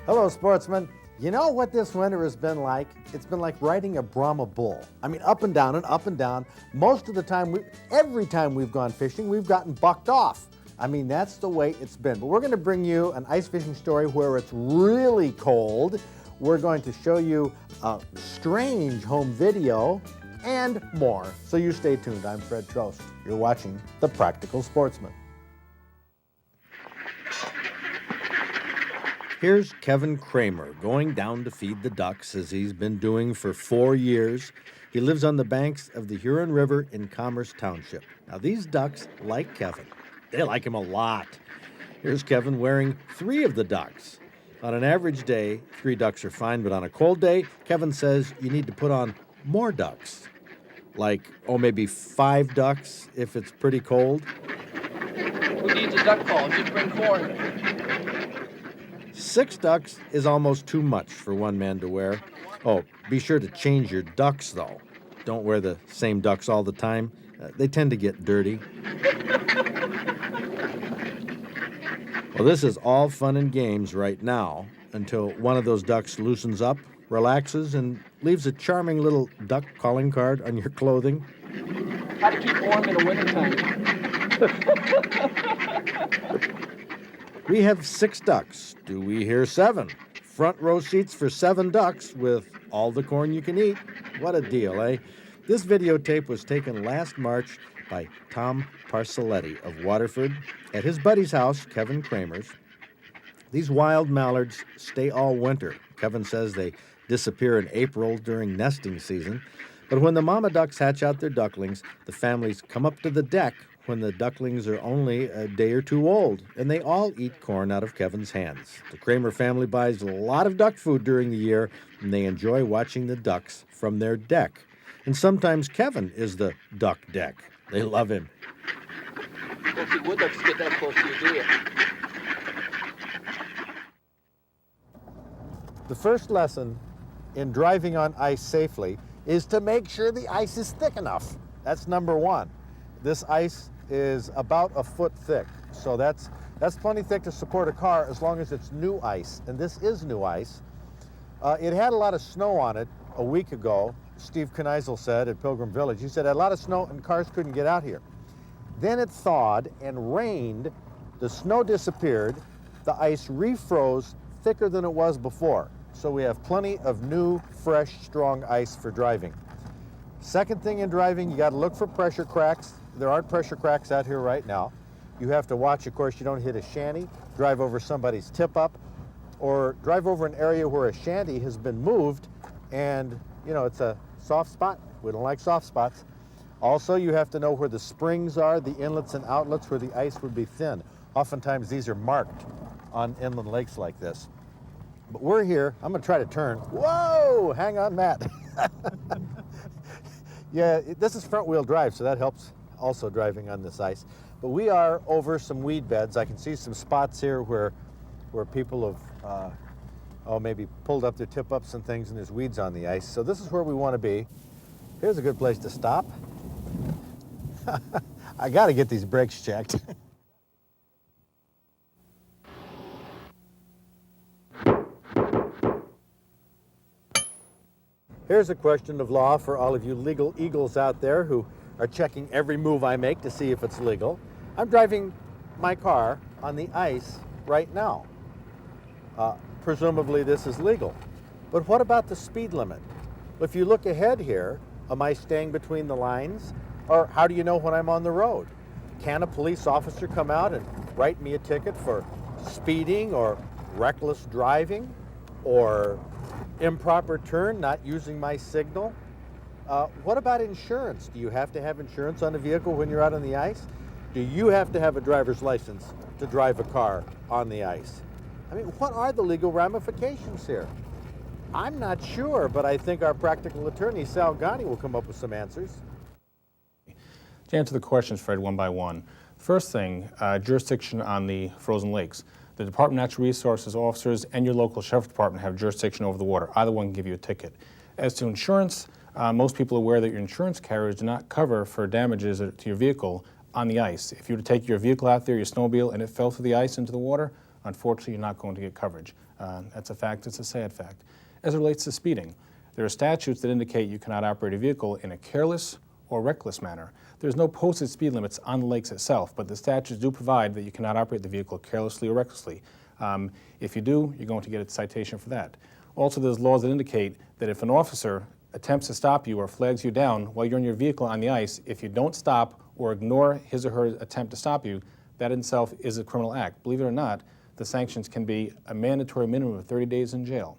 Hello, sportsmen. You know what this winter has been like? It's been like riding a Brahma bull. I mean, up and down and up and down. Most of the time, every time we've gone fishing, we've gotten bucked off. I mean, that's the way it's been. But we're going to bring you an ice fishing story where it's really cold. We're going to show you a strange home video and more. So you stay tuned. I'm Fred Trost. You're watching The Practical Sportsman. Here's Kevin Kramer going down to feed the ducks, as he's been doing for 4 years. He lives on the banks of the Huron River in Commerce Township. Now, these ducks like Kevin. They like him a lot. Here's Kevin wearing 3 of the ducks. On an average day, 3 ducks are fine, but on a cold day, Kevin says you need to put on more ducks. Like, maybe 5 ducks if it's pretty cold. Who needs a duck call? Just bring corn. 6 ducks is almost too much for one man to wear. Oh, be sure to change your ducks, though. Don't wear the same ducks all the time. They tend to get dirty. Well, this is all fun and games right now until one of those ducks loosens up, relaxes, and leaves a charming little duck calling card on your clothing. How to keep warm in the wintertime. We have 6 ducks. Do we hear 7? Front row seats for 7 ducks with all the corn you can eat. What a deal, eh? This videotape was taken last March by Tom Parcelletti of Waterford at his buddy's house, Kevin Kramer's. These wild mallards stay all winter. Kevin says they disappear in April during nesting season. But when the mama ducks hatch out their ducklings, the families come up to the deck when the ducklings are only a day or 2 old, and they all eat corn out of Kevin's hands. The Kramer family buys a lot of duck food during the year, and they enjoy watching the ducks from their deck. And sometimes Kevin is the duck deck. They love him. Don't see wood ducks get that close to you, do you? The first lesson in driving on ice safely is to make sure the ice is thick enough. That's number 1. This ice is about a foot thick, so that's plenty thick to support a car as long as it's new ice, and this is new ice. It had a lot of snow on it a week ago. Steve Kneisel said at Pilgrim Village, he said, had a lot of snow and cars couldn't get out here. Then it thawed and rained, the snow disappeared, the ice refroze thicker than it was before. So we have plenty of new, fresh, strong ice for driving. Second thing in driving, you got to look for pressure cracks. There aren't pressure cracks out here right now. You have to watch, of course, you don't hit a shanty, drive over somebody's tip-up, or drive over an area where a shanty has been moved and, you know, it's a soft spot. We don't like soft spots. Also, you have to know where the springs are, the inlets and outlets where the ice would be thin. Oftentimes, these are marked on inland lakes like this. But we're here. I'm going to try to turn. Whoa! Hang on, Matt. Yeah, this is front-wheel drive, so that helps also driving on this ice. But we are over some weed beds. I can see some spots here where people have maybe pulled up their tip-ups and things, and there's weeds on the ice. So this is where we want to be. Here's a good place to stop. I got to get these brakes checked. Here's a question of law for all of you legal eagles out there who are checking every move I make to see if it's legal. I'm driving my car on the ice right now. Presumably this is legal. But what about the speed limit? If you look ahead here, am I staying between the lines? Or how do you know when I'm on the road? Can a police officer come out and write me a ticket for speeding or reckless driving or improper turn, not using my signal? What about insurance? Do you have to have insurance on a vehicle when you're out on the ice? Do you have to have a driver's license to drive a car on the ice? I mean, what are the legal ramifications here? I'm not sure, but I think our practical attorney, Sal Ghani, will come up with some answers. To answer the questions, Fred, one by one. First thing, jurisdiction on the frozen lakes. The Department of Natural Resources officers and your local sheriff's department have jurisdiction over the water. Either one can give you a ticket. As to insurance, most people are aware that your insurance carriers do not cover for damages to your vehicle on the ice. If you were to take your vehicle out there, your snowmobile, and it fell through the ice into the water, unfortunately, you're not going to get coverage. That's a fact. It's a sad fact. As it relates to speeding, there are statutes that indicate you cannot operate a vehicle in a careless or reckless manner. There's no posted speed limits on the lakes itself, but the statutes do provide that you cannot operate the vehicle carelessly or recklessly. If you do, you're going to get a citation for that. Also, there's laws that indicate that if an officer attempts to stop you or flags you down while you're in your vehicle on the ice, if you don't stop or ignore his or her attempt to stop you, that in itself is a criminal act. Believe it or not, the sanctions can be a mandatory minimum of 30 days in jail.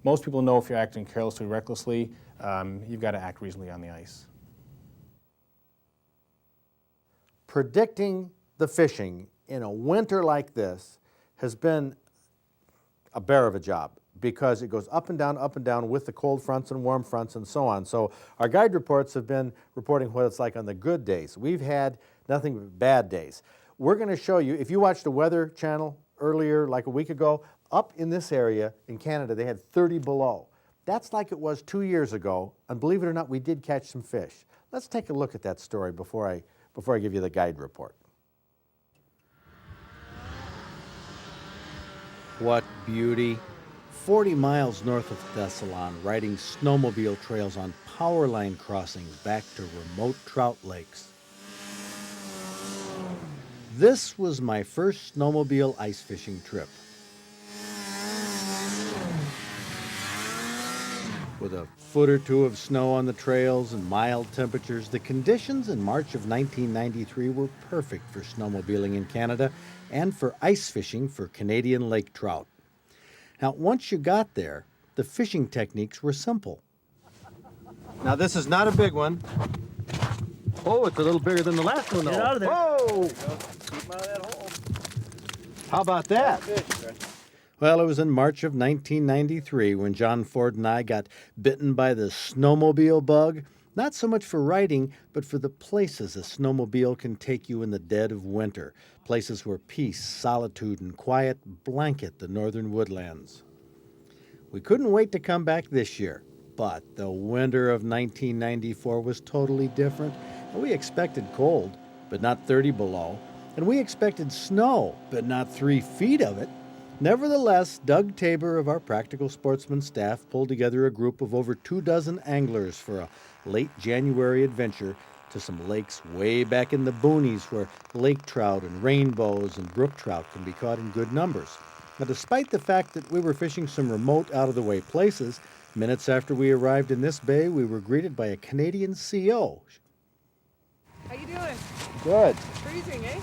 Most people know if you're acting carelessly or recklessly, you've got to act reasonably on the ice. Predicting the fishing in a winter like this has been a bear of a job because it goes up and down with the cold fronts and warm fronts and so on. So our guide reports have been reporting what it's like on the good days. We've had nothing but bad days. We're going to show you, if you watched the Weather Channel earlier, like a week ago, up in this area in Canada, they had 30 below. That's like it was 2 years ago, and believe it or not, we did catch some fish. Let's take a look at that story before I give you the guide report. What beauty. 40 miles north of Thessalon, riding snowmobile trails on power line crossings back to remote trout lakes. This was my first snowmobile ice fishing trip. With a foot or two of snow on the trails and mild temperatures, the conditions in March of 1993 were perfect for snowmobiling in Canada and for ice fishing for Canadian lake trout. Now, once you got there, the fishing techniques were simple. Now, this is not a big one. Oh, it's a little bigger than the last one, though. Get out of there. Whoa! Keep him out of that hole. How about that? Fish, right? Well, it was in March of 1993 when John Ford and I got bitten by the snowmobile bug. Not so much for riding, but for the places a snowmobile can take you in the dead of winter. Places where peace, solitude, and quiet blanket the northern woodlands. We couldn't wait to come back this year, but the winter of 1994 was totally different. And we expected cold, but not 30 below. And we expected snow, but not 3 feet of it. Nevertheless, Doug Tabor of our Practical Sportsman staff pulled together a group of over 24 anglers for a late January adventure to some lakes way back in the boonies where lake trout and rainbows and brook trout can be caught in good numbers. Now, despite the fact that we were fishing some remote, out-of-the-way places, minutes after we arrived in this bay, we were greeted by a Canadian CO. How you doing? Good. Freezing, eh?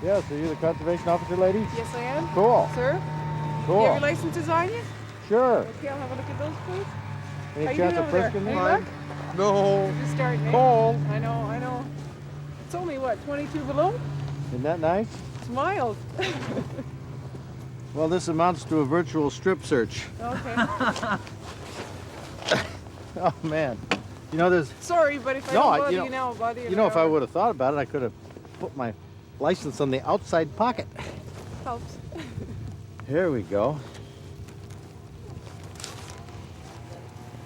Yes, are you the conservation officer lady? Yes, I am. Cool. Sir? Cool. You have your licenses on you? Sure. Okay, I'll have a look at those, please. Any How you chance doing of over there? frisking me? Any luck? No. We're just starting, eh? Cold. I know. It's only, what, 22 below? Isn't that nice? It's mild. Well, this amounts to a virtual strip search. Okay. Oh, man. You know, there's... Sorry, but if I No, don't I- bother you you, know- now, I'll bother you You know, if I later. would have thought about it, I could have put my license on the outside pocket. Helps. Here we go.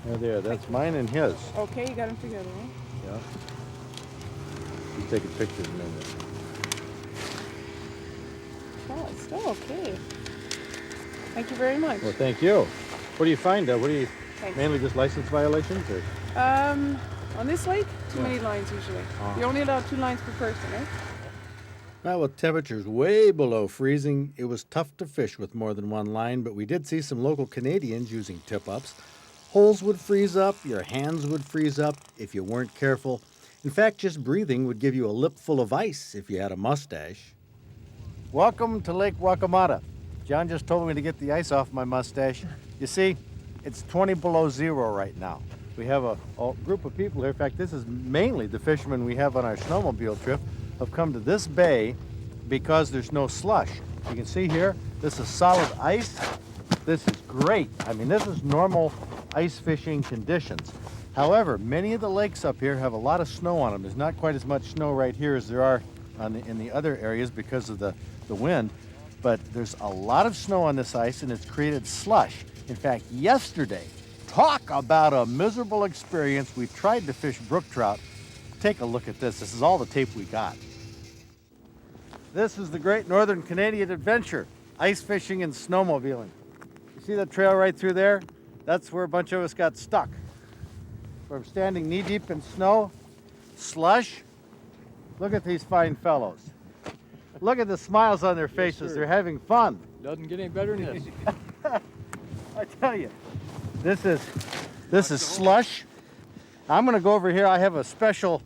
There, that's mine and his. Okay, you got them together, eh? Yeah. He's taking pictures in there. Oh, it's still okay. Thank you very much. Well, thank you. What do you find? What do you, Thanks. mainly just license violations? Or? On this lake, too many lines usually. You're only allowed 2 lines per person, eh? Well, with temperatures way below freezing, it was tough to fish with more than 1 line, but we did see some local Canadians using tip-ups. Holes would freeze up, your hands would freeze up if you weren't careful. In fact, just breathing would give you a lip full of ice if you had a mustache. Welcome to Lake Wakamata. John just told me to get the ice off my mustache. You see, it's 20 below zero right now. We have a group of people here. In fact, this is mainly the fishermen we have on our snowmobile trip have come to this bay because there's no slush. You can see here, this is solid ice. This is great. I mean, this is normal ice fishing conditions. However, many of the lakes up here have a lot of snow on them. There's not quite as much snow right here as there are in the other areas because of the wind, but there's a lot of snow on this ice and it's created slush. In fact, yesterday, talk about a miserable experience. We tried to fish brook trout. Take a look at this. This is all the tape we got. This is the Great Northern Canadian Adventure, ice fishing and snowmobiling. See the trail right through there? That's where a bunch of us got stuck. From standing knee deep in snow, slush. Look at these fine fellows. Look at the smiles on their faces. sir. They're having fun. Doesn't get any better than this. I tell you, this is slush. I'm gonna go over here. I have a special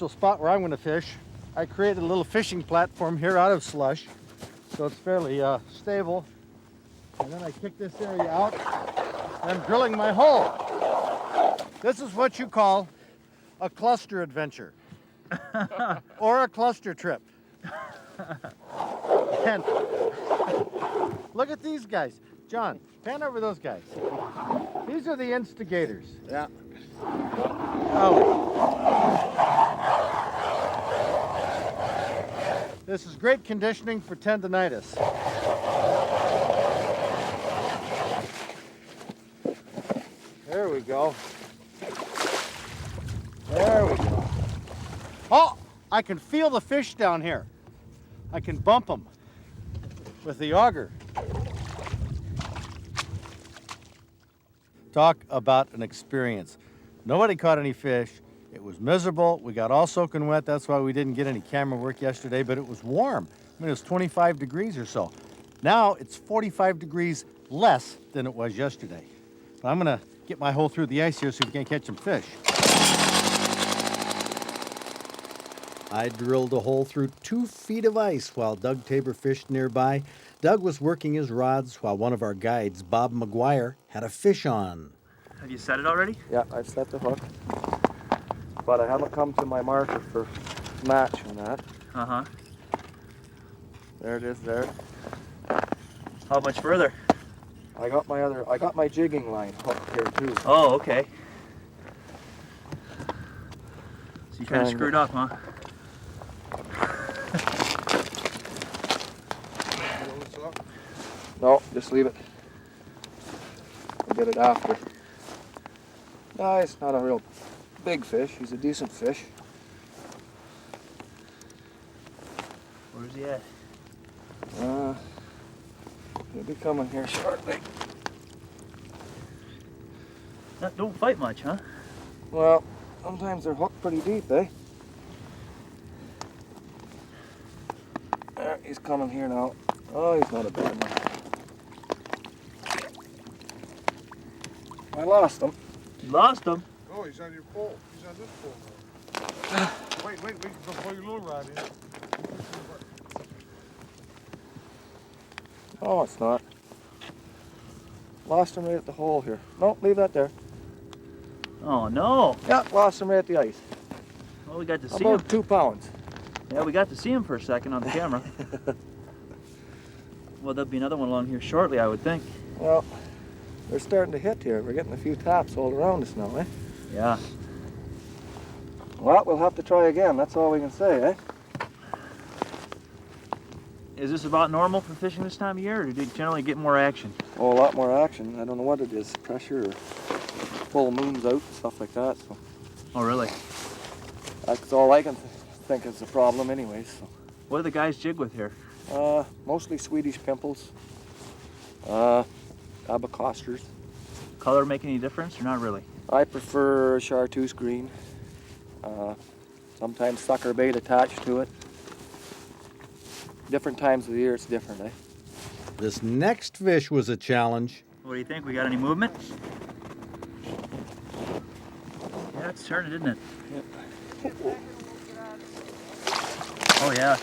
spot where I'm gonna fish. I created a little fishing platform here out of slush, so it's fairly stable. And then I kick this area out, and I'm drilling my hole. This is what you call a cluster adventure, or a cluster trip. And look at these guys. John, pan over those guys. These are the instigators. Yeah. This is great conditioning for tendonitis. There we go. There we go. Oh, I can feel the fish down here. I can bump them with the auger. Talk about an experience. Nobody caught any fish. It was miserable. We got all soaking wet. That's why we didn't get any camera work yesterday, but it was warm. I mean, it was 25 degrees or so. Now it's 45 degrees less than it was yesterday. But I'm gonna get my hole through the ice here so we can catch some fish. I drilled a hole through 2 feet of ice while Doug Tabor fished nearby. Doug was working his rods while one of our guides, Bob McGuire, had a fish on. Have you set it already? Yeah, I've set the hook. But I haven't come to my marker for match on that. Uh-huh. There it is there. How much further? I got my jigging line hooked here too. Oh, okay. So you kind of Triangle. screwed up, huh? No, just leave it. I'll get it after. No, it's not a real big fish. He's a decent fish. Where's he at? He'll be coming here shortly. Don't fight much, huh? Well, sometimes they're hooked pretty deep, eh? There, he's coming here now. Oh, he's not a bad one. I lost him. You lost him. Oh, he's on your pole. He's on this pole now. wait, before your little rod in. Oh, it's not. Lost him right at the hole here. No, leave that there. Oh, no. Yeah, lost him right at the ice. Well, we got to see him. About 2 pounds. Yeah, we got to see him for a second on the camera. Well, there'll be another one along here shortly, I would think. Well, they're starting to hit here. We're getting a few taps all around us now, eh? Yeah. Well, we'll have to try again. That's all we can say, eh? Is this about normal for fishing this time of year, or do you generally get more action? Oh, a lot more action. I don't know what it is, pressure or full moons out and stuff like that. So Oh, really? that's all I can think is the problem, anyways. So. What do the guys jig with here? Mostly Swedish pimples, abacosters. Color make any difference, or not really? I prefer chartreuse green. Sometimes sucker bait attached to it. Different times of the year, it's different, eh? This next fish was a challenge. What do you think? We got any movement? Yeah, it's turning, isn't it? Oh, yeah.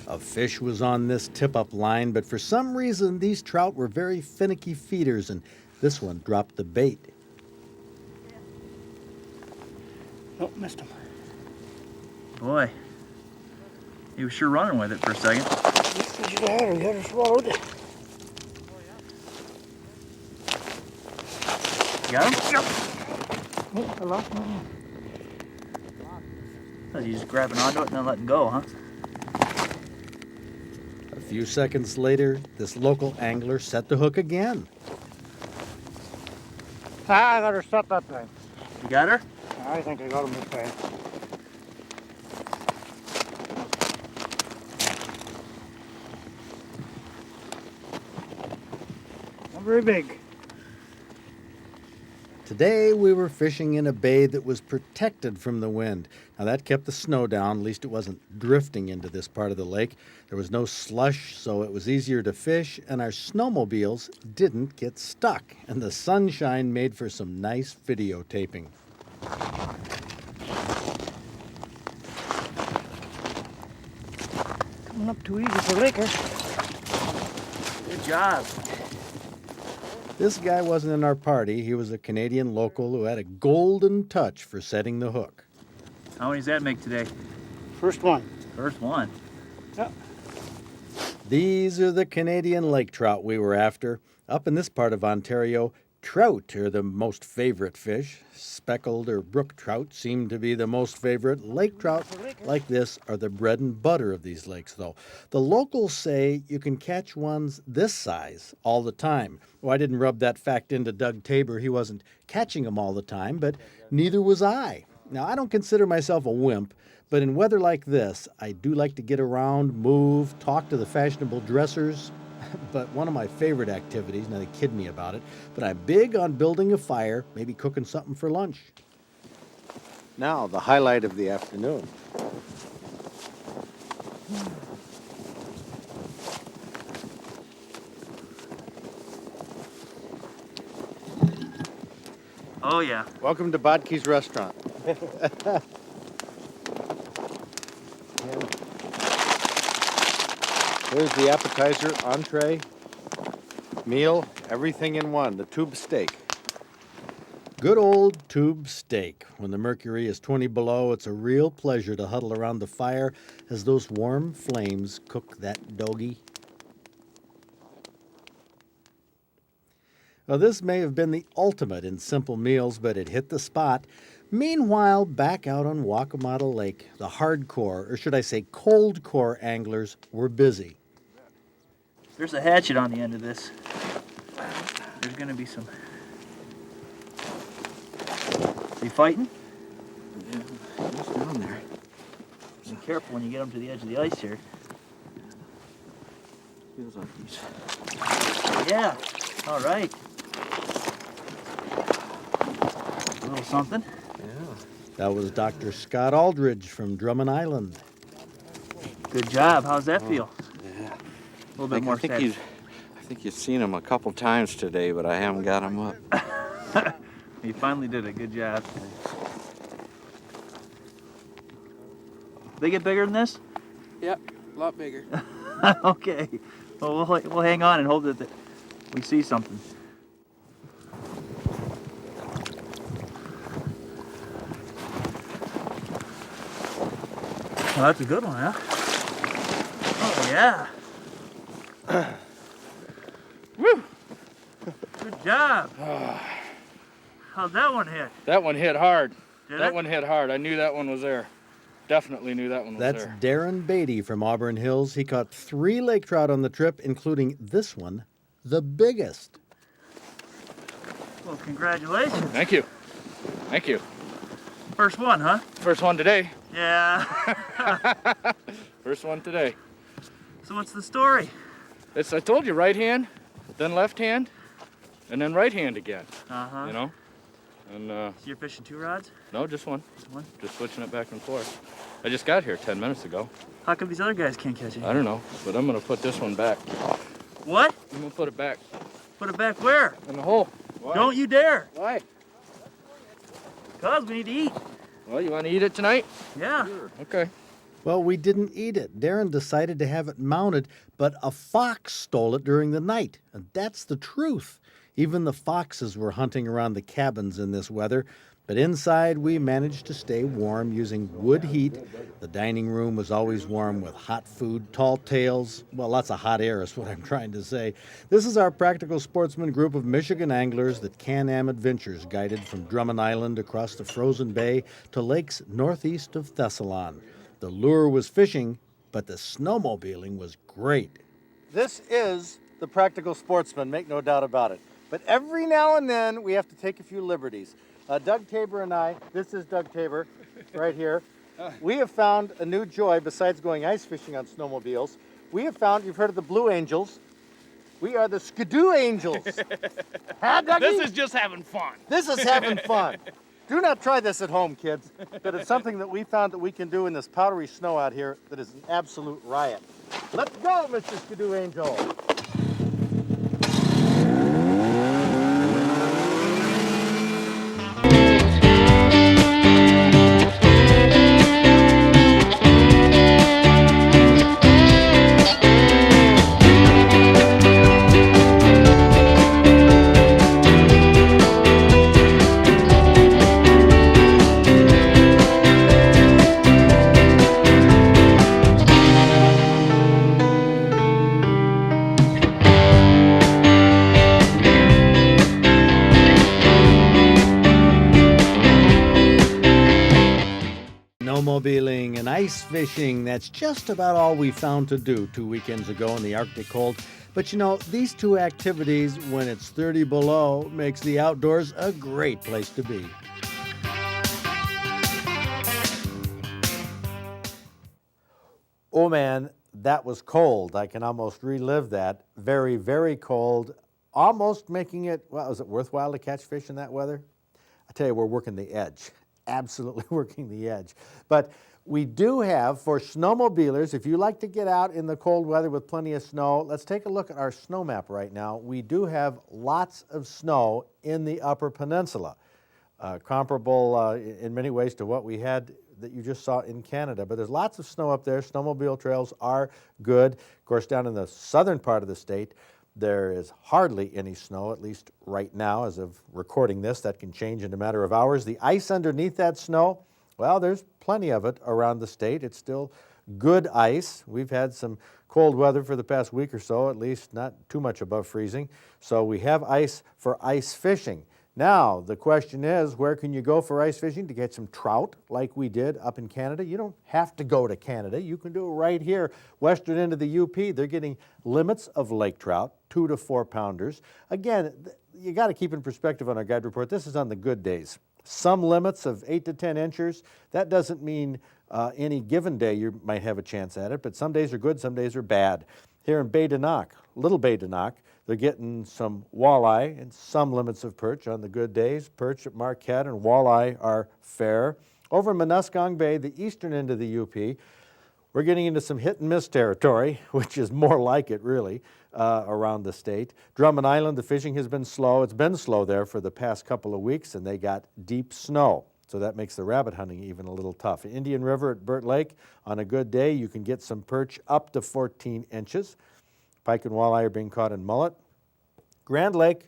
A fish was on this tip-up line, but for some reason, these trout were very finicky feeders, and this one dropped the bait. Oh, missed him. Boy. He was sure running with it for a second. You had her swallowed. You got him? Yep. Oh, I lost him. He's just grabbing onto it and then letting go, huh? A few seconds later, this local angler set the hook again. I got her set that time. You got her? I think I got him this time. Not very big. Today we were fishing in a bay that was protected from the wind. Now that kept the snow down, at least it wasn't drifting into this part of the lake. There was no slush, so it was easier to fish, and our snowmobiles didn't get stuck. And the sunshine made for some nice videotaping. Coming up too easy for Laker. Good job. This guy wasn't in our party. He was a Canadian local who had a golden touch for setting the hook. How many does that make today? First one. First one. Yep. These are the Canadian lake trout we were after. Up in this part of Ontario, trout are the most favorite fish. Speckled or brook trout seem to be the most favorite. Lake trout like this are the bread and butter of these lakes, though. The locals say you can catch ones this size all the time. Well, I didn't rub that fact into Doug Tabor. He wasn't catching them all the time, but neither was I. Now, I don't consider myself a wimp, but in weather like this, I do like to get around, move, talk to the fashionable dressers. But one of my favorite activities, now they kid me about it, but I'm big on building a fire, maybe cooking something for lunch. Now, the highlight of the afternoon. Oh yeah. Welcome to Bodke's Restaurant. Here's the appetizer, entree, meal, everything in one, the tube steak. Good old tube steak. When the mercury is 20 below, it's a real pleasure to huddle around the fire as those warm flames cook that doggy. Well, this may have been the ultimate in simple meals, but it hit the spot. Meanwhile, back out on Waccamatta Lake, the hardcore, or should I say cold core anglers were busy. There's a hatchet on the end of this. There's gonna be some. Are you fighting? Yeah, what's down there? Be careful when you get them to the edge of the ice here. Feels like he's... Yeah. All right. A little something. Yeah. That was Dr. Scott Aldridge from Drummond Island. Good job. How's that feel? Yeah. A little bit more I think you've seen him a couple times today, but I haven't got him up. You finally did it. Good job. They get bigger than this? Yep, a lot bigger. Okay. Well, we'll hang on and hope that we see something. Oh, that's a good one, huh? Oh, yeah. Woo! Good job. How'd that one hit? That one hit hard. Did That it? one hit hard. I knew that one was there. Definitely knew that one was That's there. Darren Beatty from Auburn Hills. He caught 3 lake trout on the trip, including this one, the biggest. Well, congratulations. Thank you. Thank you. First one, huh? First one today. Yeah. First one today. So what's the story? I told you, right hand, then left hand, and then right hand again. Uh-huh. You know? And So you're fishing 2 rods? no, just one. Just one? Just switching it back and forth. I just got here 10 minutes ago. How come these other guys can't catch it? I don't know, but I'm gonna put this one back. What? I'm gonna put it back Put it back where? in the hole. Why? Don't you dare. Why? Cause we need to eat. Well, you want to eat it tonight? Yeah. Okay. Well, we didn't eat it. Darren decided to have it mounted, but a fox stole it during the night. And that's the truth. Even the foxes were hunting around the cabins in this weather. But inside, we managed to stay warm using wood heat. The dining room was always warm with hot food, tall tales. Well, lots of hot air is what I'm trying to say. This is our practical sportsman group of Michigan anglers that CanAm Adventures guided from Drummond Island across the frozen bay to lakes northeast of Thessalon. The lure was fishing, but the snowmobiling was great. This is the practical sportsman, make no doubt about it. But every now and then, we have to take a few liberties. Doug Tabor and I, this is Doug Tabor, right here. We have found a new joy besides going ice fishing on snowmobiles. We have found, you've heard of the Blue Angels. We are the Skidoo Angels. Huh, Dougie? This is just having fun. This is having fun. Do not try this at home, kids. But it's something that we found that we can do in this powdery snow out here that is an absolute riot. Let's go, Mr. Skidoo Angel. Snowmobiling and ice fishing, that's just about all we found to do 2 weekends ago in the Arctic cold. But you know, these two activities, when it's 30 below, makes the outdoors a great place to be. Oh man, that was cold. I can almost relive that. Very, very cold. Almost making it, well, is it worthwhile to catch fish in that weather? I tell you, we're working the edge. Absolutely working the edge. But we do have, for snowmobilers, if you like to get out in the cold weather with plenty of snow, let's take a look at our snow map right now. We do have lots of snow in the Upper Peninsula, comparable in many ways to what we had that you just saw in Canada. But there's lots of snow up there. Snowmobile trails are good. Of course, down in the southern part of the state, there is hardly any snow, at least right now as of recording this. That can change in a matter of hours. The ice underneath that snow, well, there's plenty of it around the state. It's still good ice. We've had some cold weather for the past week or so, at least not too much above freezing. So we have ice for ice fishing. Now, the question is, where can you go for ice fishing to get some trout like we did up in Canada? You don't have to go to Canada. You can do it right here, western end of the UP. They're getting limits of lake trout, 2 to 4 pounders. Again, you got to keep in perspective on our guide report. This is on the good days. Some limits of 8 to 10 inches. That doesn't mean any given day you might have a chance at it, but some days are good, some days are bad. Here in Bay de Noc, Little Bay de Noc, they're getting some walleye and some limits of perch on the good days. Perch at Marquette and walleye are fair. Over in Muskong Bay, the eastern end of the UP, we're getting into some hit and miss territory, which is more like it really around the state. Drummond Island, the fishing has been slow. It's been slow there for the past couple of weeks, and they got deep snow. So that makes the rabbit hunting even a little tough. Indian River at Burt Lake, on a good day, you can get some perch up to 14 inches. Pike and walleye are being caught in mullet. Grand Lake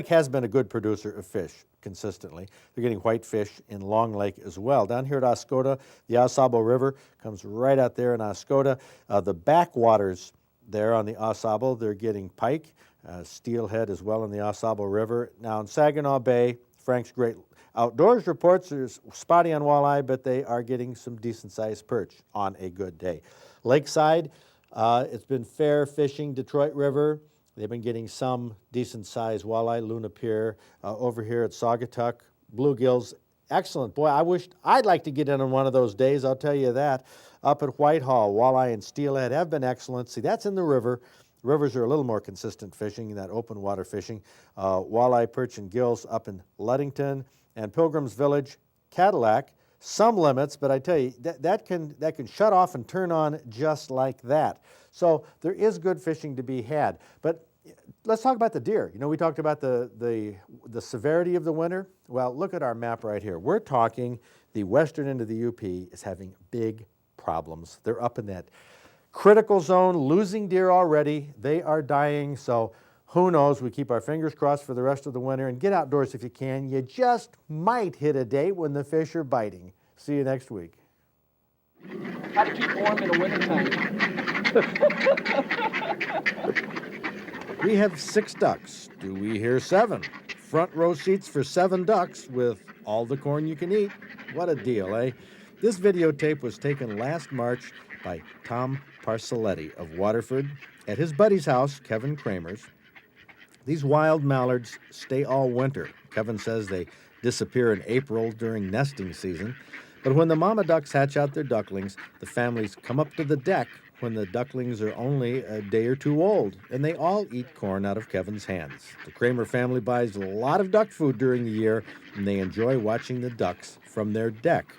has been a good producer of fish consistently. They're getting whitefish in Long Lake as well. Down here at Oscoda, the Ausable River comes right out there in Oscoda. The backwaters there on the Ausable, they're getting pike, steelhead as well in the Ausable River. Now in Saginaw Bay, Frank's Great Outdoors reports there's spotty on walleye, but they are getting some decent-sized perch on a good day. Lakeside, it's been fair fishing. Detroit River, they've been getting some decent-sized walleye. Luna Pier, over here at Saugatuck, bluegills, excellent. Boy, I wished I'd like to get in on one of those days, I'll tell you that. Up at Whitehall, walleye and steelhead have been excellent. See, that's in the river. Rivers are a little more consistent fishing, that open water fishing. Walleye, perch, and gills up in Ludington and Pilgrim's Village, Cadillac. Some limits, but I tell you, that can shut off and turn on just like that. So there is good fishing to be had. But let's talk about the deer. You know, we talked about the severity of the winter. Well, look at our map right here. We're talking the western end of the UP is having big problems. They're up in that critical zone, losing deer already. They are dying, so who knows? We keep our fingers crossed for the rest of the winter, and get outdoors if you can. You just might hit a day when the fish are biting. See you next week. How to keep warm in the wintertime. We have 6 ducks. Do we hear 7? Front row seats for 7 ducks with all the corn you can eat. What a deal, eh? This videotape was taken last March by Tom Parcelletti of Waterford at his buddy's house, Kevin Kramer's. These wild mallards stay all winter. Kevin says they disappear in April during nesting season. But when the mama ducks hatch out their ducklings, the families come up to the deck when the ducklings are only a day or two old, and they all eat corn out of Kevin's hands. The Kramer family buys a lot of duck food during the year, and they enjoy watching the ducks from their deck.